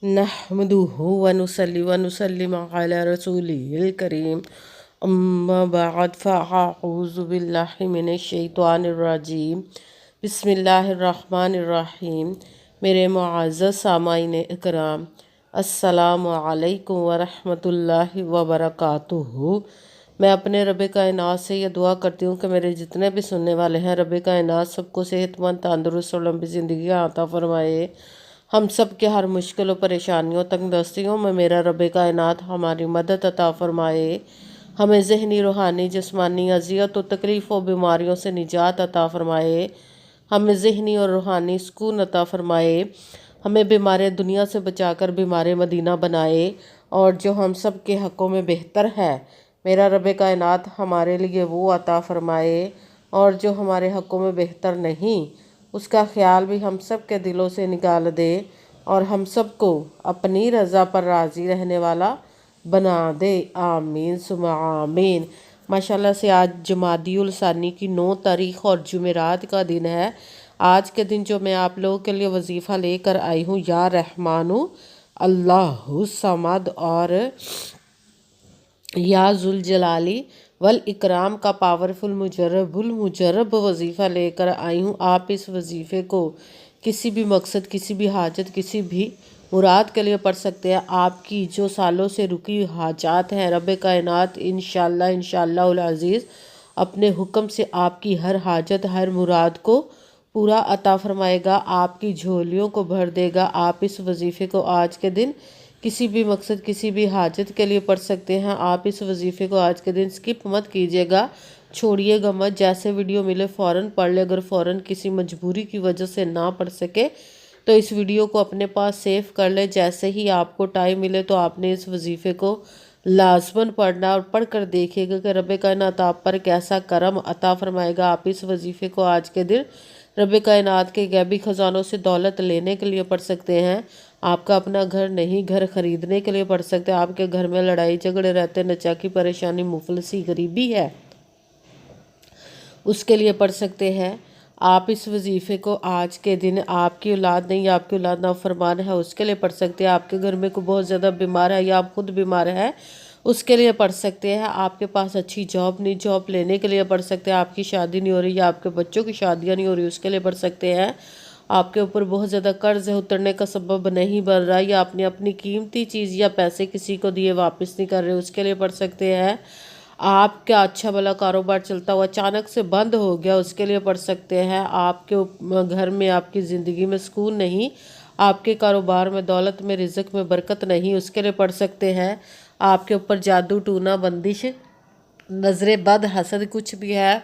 नहमदुहु व नुसल्ली व नुसल्लिम अला रसूलिहिल करीम अम्मा बाद फ़अऊज़ु बिल्लाहि मिनश शैतानिर रजीम बिस्मिल्लाहिर रहमानिर रहीम। मेरे मुअज़्ज़ज़ सामाईन इकराम, अस्सलामु अलैकुम व रहमतुल्लाहि व बरकातुहू। मैं अपने रब कायनात से ये दुआ करती हूँ कि मेरे जितने भी सुनने वाले हैं, रब कायनात सबको सेहतमंद, तंदुरुस्त और लंबी ज़िंदगी अता फ़रमाए। हम सब के हर मुश्किल और परेशानियों, तंगदस्तियों में मेरा रब कायनात हमारी मदद अता फ़रमाए। हमें ज़हनी, रूहानी, जिस्मानी अज़ियत और तकलीफ़ और बीमारियों से निजात अता फ़रमाए। हमें ज़हनी और रूहानी सुकून अता फ़रमाए। हमें बीमार दुनिया से बचाकर बीमार मदीना बनाए। और जो हम सब के हक़ों में बेहतर है, मेरा रब कायनात हमारे लिए वो अता फ़रमाए। और जो हमारे हक़ों में बेहतर नहीं, उसका ख्याल भी हम सब के दिलों से निकाल दे और हम सब को अपनी रज़ा पर राज़ी रहने वाला बना दे। आमीन सुमा आमीन। माशाल्लाह से आज जमादियुल सानी की 9 तारीख़ और जुमेरात का दिन है। आज के दिन जो मैं आप लोगों के लिए वजीफ़ा लेकर आई हूँ, या रहमानु अल्लाहु समद और या जुल जलाली वल इकराम का पावरफुल मुजरब वजीफ़ा लेकर आई हूँ। आप इस वजीफ़े को किसी भी मकसद, किसी भी हाजत, किसी भी मुराद के लिए पढ़ सकते हैं। आपकी जो सालों से रुकी हाजात हैं, रब कायनात इंशाअल्लाह अज़ीज़ अपने हुक्म से आपकी हर हाजत, हर मुराद को पूरा अता फ़रमाएगा, आपकी झोलियों को भर देगा। आप इस वजीफ़े को आज के दिन किसी भी मकसद, किसी भी हाजत के लिए पढ़ सकते हैं। आप इस वजीफ़े को आज के दिन स्किप मत कीजिएगा, छोड़िएगा मत। जैसे वीडियो मिले फ़ौरन पढ़ ले। अगर फ़ौरन किसी मजबूरी की वजह से ना पढ़ सके तो इस वीडियो को अपने पास सेव कर ले। जैसे ही आपको टाइम मिले तो आपने इस वजीफ़े को लाजमन पढ़ना और पढ़ कर देखिएगा कि रब कायनात आप पर कैसा करम अता फ़रमाएगा। आप इस वजीफ़े को आज के दिन रब कायनात के गैबी ख़जानों से दौलत लेने के लिए पढ़ सकते हैं। आपका अपना घर नहीं, घर ख़रीदने के लिए पढ़ सकते हैं। आपके घर में लड़ाई झगड़े रहते, नचाकी परेशानी, मुफलसी, गरीबी है, उसके लिए पढ़ सकते हैं। आप इस वजीफ़े को आज के दिन आपकी औलाद नहीं, आपकी औलाद नाफरमान है, उसके लिए पढ़ सकते हैं। आपके घर में कोई बहुत ज़्यादा बीमार है या आप खुद बीमार है, उसके लिए पढ़ सकते हैं। आपके पास अच्छी जॉब नहीं, जॉब लेने के लिए पढ़ सकते हैं। आपकी शादी नहीं हो रही या आपके बच्चों की शादियाँ नहीं हो रही, उसके लिए पढ़ सकते हैं। आपके ऊपर बहुत ज़्यादा कर्ज है, उतरने का सबब नहीं बन रहा, या आपने अपनी कीमती चीज़ या पैसे किसी को दिए वापस नहीं कर रहे, उसके लिए पढ़ सकते हैं। आपका अच्छा भला कारोबार चलता हुआ अचानक से बंद हो गया, उसके लिए पढ़ सकते हैं। आपके घर में, आपकी ज़िंदगी में सुकून नहीं, आपके कारोबार में, दौलत में, रिज़्क़ में बरकत नहीं, उसके लिए पढ़ सकते हैं। आपके ऊपर जादू टूना, बंदिश, नज़र बद, हसद कुछ भी है,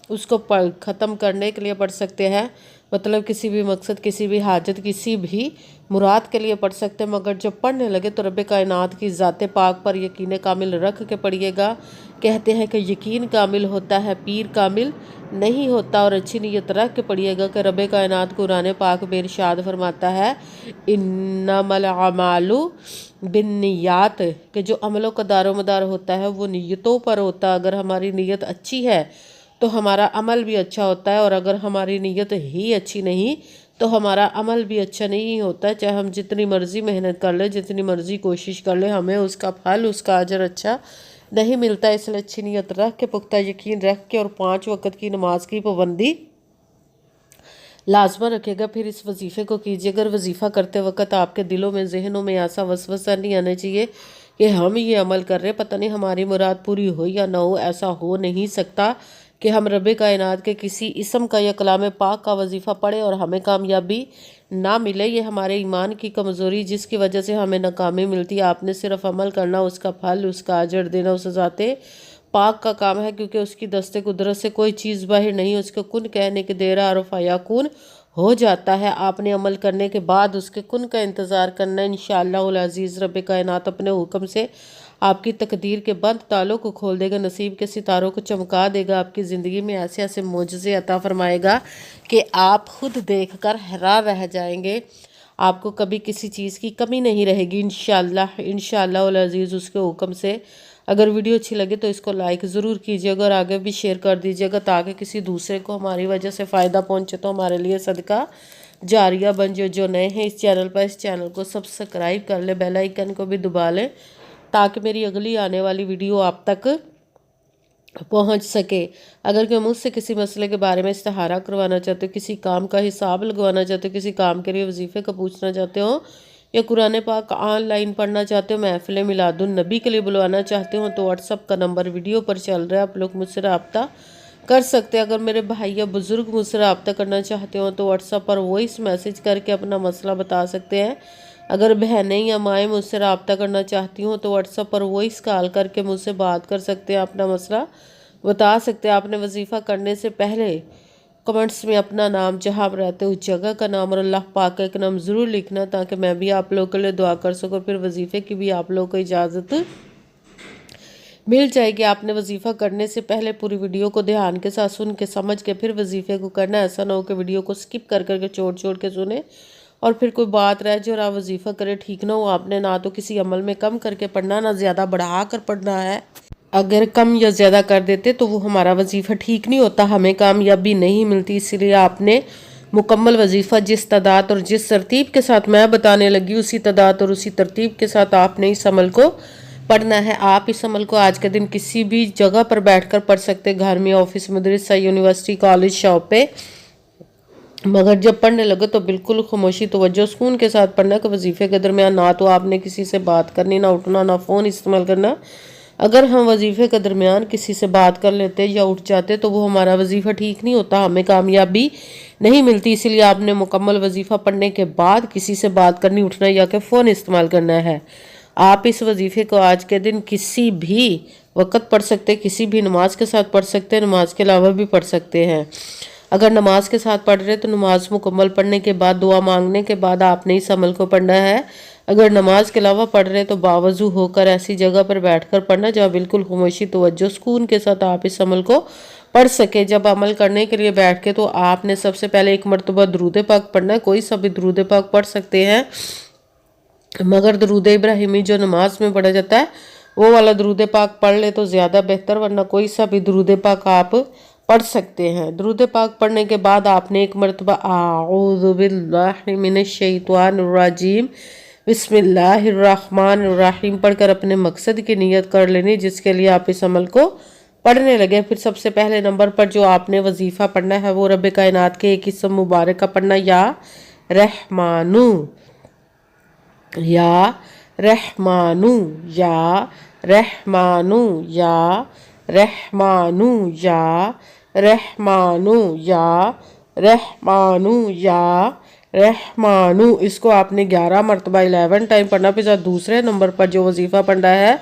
उसको ख़त्म करने के लिए पढ़ सकते हैं। मतलब किसी भी मकसद, किसी भी हाजत, किसी भी मुराद के लिए पढ़ सकते हैं। मगर जब पढ़ने लगे तो रब कायनात की ज़ात पाक पर यकीन कामिल रख के पढ़िएगा। कहते हैं कि यकीन कामिल होता है, पीर कामिल नहीं होता। और अच्छी नीयत रख के पढ़िएगा कि रब कायनात कुरान पाक में इरशाद फरमाता है, इन्नमल अमालु बिन्नियात, कि जो अमलों का दारोमदार होता है वो नीयतों पर होता है। अगर हमारी नीयत अच्छी है तो हमारा अमल भी अच्छा होता है, और अगर हमारी नीयत ही अच्छी नहीं तो हमारा अमल भी अच्छा नहीं होता है। चाहे हम जितनी मर्ज़ी मेहनत कर ले, जितनी मर्ज़ी कोशिश कर ले, हमें उसका फल, उसका अजर अच्छा नहीं मिलता। इसलिए अच्छी नीयत रख के, पुख्ता यकीन रख के, और 5 वक़्त की नमाज की पाबंदी लाजमा रखेगा। फिर इस वजीफ़े को कीजिए। अगर वजीफ़ा करते वक्त आपके दिलों में, जहनों में ऐसा वसवसा नहीं आना चाहिए कि हम ये अमल कर रहे, पता नहीं हमारी मुराद पूरी हो या ना हो। ऐसा हो नहीं सकता कि हम रब कायनात के किसी इसम का या कलाम पाक का वजीफ़ा पढ़े और हमें कामयाबी ना मिले। ये हमारे ईमान की कमज़ोरी, जिसकी वजह से हमें नाकामी मिलती है। आपने सिर्फ अमल करना, उसका फल, उसका अजर देना उस ज़ाते पाक का काम है, क्योंकि उसकी दस्ते कुदरत से कोई चीज़ बाहर नहीं। उसके कुन कहने के देर और फयाकुन हो जाता है। आपने अमल करने के बाद उसके कुन का इंतज़ार करना। इंशाअल्लाह अज़ीज़ रब कायनात अपने हुक्म से आपकी तकदीर के बंद तालों को खोल देगा, नसीब के सितारों को चमका देगा। आपकी ज़िंदगी में ऐसे ऐसे मोजज़े अता फ़रमाएगा कि आप खुद देखकर हैरान रह जाएंगे। आपको कभी किसी चीज़ की कमी नहीं रहेगी इंशाअल्लाह अज़ीज़ उसके हुक्म से। अगर वीडियो अच्छी लगे तो इसको लाइक ज़रूर कीजिएगा और आगे भी शेयर कर दीजिएगा, ताकि किसी दूसरे को हमारी वजह से फ़ायदा पहुँचे तो हमारे लिए सदका जारिया बन जो नए हैं इस चैनल पर, इस चैनल को सब्सक्राइब कर ले, बेल आइकन को भी दबा लें ताकि मेरी अगली आने वाली वीडियो आप तक पहुंच सके। अगर कोई मुझसे किसी मसले के बारे में इस्तिहारा करवाना चाहते हो, किसी काम का हिसाब लगवाना चाहते हो, किसी काम के लिए वजीफ़े का पूछना चाहते हो, या कुरान पाक ऑनलाइन पढ़ना चाहते हो, महफिल मिलादुन नबी के लिए बुलवाना चाहते हो, तो व्हाट्सअप का नंबर वीडियो पर चल रहा है, आप लोग मुझसे रब्ता कर सकते हैं। अगर मेरे भाई या बुज़ुर्ग मुझसे रब्ता करना चाहते हो तो व्हाट्सअप पर वॉइस मैसेज करके अपना मसला बता सकते हैं। अगर बहनें या माएँ मुझसे रब्ता करना चाहती हूँ तो व्हाट्सअप पर वॉइस कॉल करके मुझसे बात कर सकते हैं, अपना मसला बता सकते हैं। आपने वजीफ़ा करने से पहले कमेंट्स में अपना नाम, जहाँ आप रहते हो उस जगह का नाम और अल्लाह पाक का एक नाम ज़रूर लिखना ताकि मैं भी आप लोगों के लिए दुआ कर सकूँ। फिर वजीफ़े की भी आप लोगों को इजाज़त मिल जाएगी। आपने वजीफ़ा करने से पहले पूरी वीडियो को ध्यान के साथ सुन के समझ के फिर वजीफ़े को करना। ऐसा ना हो कि वीडियो को स्किप कर करके छोड़ के सुने और फिर कोई बात रह जाए और आप वजीफ़ा करें, ठीक ना हो। आपने ना तो किसी अमल में कम करके पढ़ना, ना ज़्यादा बढ़ा कर पढ़ना है। अगर कम या ज़्यादा कर देते तो वो हमारा वजीफ़ा ठीक नहीं होता, हमें कामयाबी नहीं मिलती। इसीलिए आपने मुकम्मल वजीफ़ा जिस तादाद और जिस तरतीब के साथ मैं बताने लगी उसी तादाद और उसी तरतीब के साथ आपने इस अमल को पढ़ना है। आप इस अमल को आज के दिन किसी भी जगह पर बैठकर पढ़ सकते, घर में, ऑफिस, मदरसा, यूनिवर्सिटी, कॉलेज, शॉप पे, मगर जब पढ़ने लगे तो बिल्कुल खामोशी, तवज्जो, सुकून के साथ पढ़ना कि वजीफ़े के दरमियान ना तो आपने किसी से बात करनी, ना उठना, ना फ़ोन इस्तेमाल करना। अगर हम वजीफ़े के दरमियान किसी से बात कर लेते या उठ जाते तो वो हमारा वजीफ़ा ठीक नहीं होता, हमें कामयाबी नहीं मिलती। इसीलिए आपने मुकम्मल वजीफ़ा पढ़ने के बाद किसी से बात करनी, उठना या कि फ़ोन इस्तेमाल करना है। आप इस वजीफ़े को आज के दिन किसी भी वक्त पढ़ सकते, किसी भी नमाज के साथ पढ़ सकते हैं, नमाज के अलावा भी पढ़ सकते हैं। अगर नमाज के साथ पढ़ रहे तो नमाज मुकम्मल पढ़ने के बाद, दुआ मांगने के बाद आपने इस अमल को पढ़ना है। अगर नमाज के अलावा पढ़ रहे तो बावजू होकर ऐसी जगह पर बैठकर पढ़ना जहाँ बिल्कुल खामोशी, तवज्जो, सुकून के साथ आप इस अमल को पढ़ सके। जब अमल करने के लिए बैठ के तो आपने सबसे पहले एक मरतबा दरूद पाक पढ़ना है। कोई सा भी दरूद पाक पढ़ सकते हैं, मगर दरूद इब्राहिमी जो नमाज में पढ़ा जाता है वो वाला दरूद पाक पढ़ ले तो ज़्यादा बेहतर, वरना कोई सा भी दरूद पाक आप पढ़ सकते हैं। दरूद पाक पढ़ने के बाद आपने एक मरतबा आऊज़ु बिल्लाहि मिनश शैतानिर रजीम बिस्मिल्लाहिर्रहमानिर्रहीम पढ़कर अपने मकसद की नियत कर लेनी जिसके लिए आप इस अमल को पढ़ने लगे। फिर सबसे पहले नंबर पर जो आपने वजीफ़ा पढ़ना है वो रब कायनात के एक इस्म मुबारक का पढ़ना, या रहमानु, या रहमानु, या रहमानु, या रहमानु, या रहमानु, या रहमानु, या रहमानु। इसको आपने 11 मरतबा 11 टाइम पढ़ना। फिर दूसरे नंबर पर जो वजीफ़ा पढ़ना है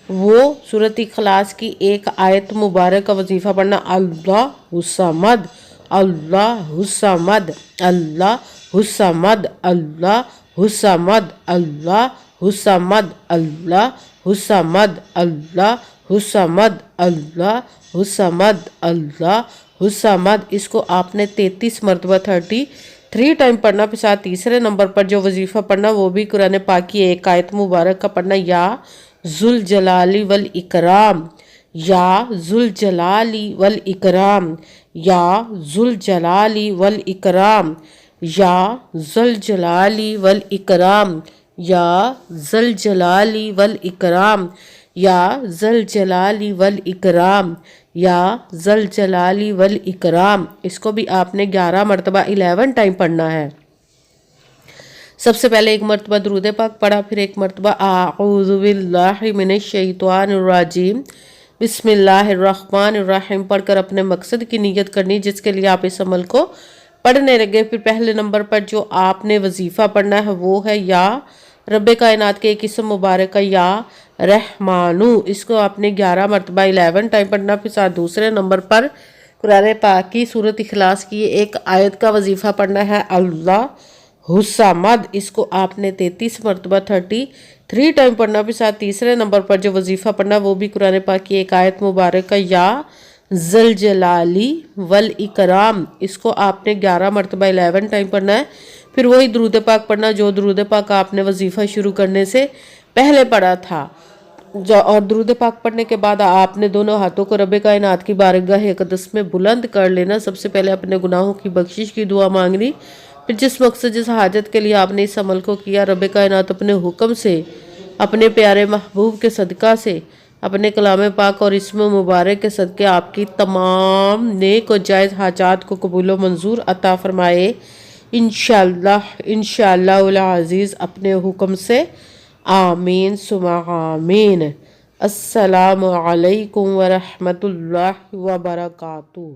वो सूरत इखलास की एक आयत मुबारक का वजीफ़ा पढ़ना, अल्लाहुस्समद, अल्लाहुस्समद, अल्लाहुस्समद, अल्लाहुस्समद, अल्लाहुस्समद, अल्लाहुस्समद, अल्लाहुस्समद, अल्लाहुस्समद, अल्लाहुस्समद। इसको आपने 33 मरतबा 33 टाइम पढ़ना। फिर साथ तीसरे नंबर पर जो वजीफ़ा पढ़ना वो भी कुरान पाक की एक आयत मुबारक का पढ़ना, या जुल जलाली वल इकराम, या जुल जलाली वल इकराम, या जुल जलाली वल इकराम, या जुल जलाली वल इकराम, या जुल जलाली वल इकराम, या जुल जलाली वल इकराम, या जुल जलाली वल इकराम। इसको भी आपने 11 मरतबा 11 टाइम पढ़ना है। सबसे पहले एक मरतबा दरूद पाक पढ़ा, फिर एक मरतबा आऊज़ु बिल्लाहि मिनश शैतानिर रजीम बिस्मिल्लाहिर्रहमानिर्रहीम पढ़कर अपने मकसद की नियत करनी जिसके लिए आप इस अमल को पढ़ने लगे। फिर पहले नंबर पर जो आपने वजीफ़ा पढ़ना है वो है या रब कायनात के एक इस्म मुबारक का, या रहमानु। इसको आपने 11 मरतबा 11 टाइम पढ़ना। फिर साथ दूसरे नंबर पर कुरान पाक की सूरत इखलास की एक आयत का वजीफ़ा पढ़ना है, अल्लाहुस्समद। इसको आपने 33 मरतबा 33 टाइम पढ़ना। फिर साथ तीसरे नंबर पर जो वजीफ़ा पढ़ना वो भी कुरान पाक की एक आयत मुबारक का, या ज़ल जलाली वल इकराम। इसको आपने 11 मरतबा 11 टाइम पढ़ना है। फिर वही दरूद पाक पढ़ना जो दरूद पाक आपने वजीफ़ा शुरू करने से पहले पढ़ा था। और दरूद पाक पढ़ने के बाद आपने दोनों हाथों को रब कायनात की बारगाह अक़दस में बुलंद कर लेना। सबसे पहले अपने गुनाहों की बख्शिश की दुआ मांगनी, پھر جس مقصد جس حاجت کے لیے آپ نے اس عمل کو کیا، رب کائنات اپنے حکم سے، اپنے پیارے محبوب کے صدقہ سے، اپنے کلام پاک اور اسم مبارک کے صدقے آپ کی تمام نیک و جائز حاجات کو قبول و منظور عطا فرمائے، انشاءاللہ العزیز اپنے حکم سے، آمین ثم آمین۔ السلام علیکم ورحمۃ اللہ وبرکاتہ۔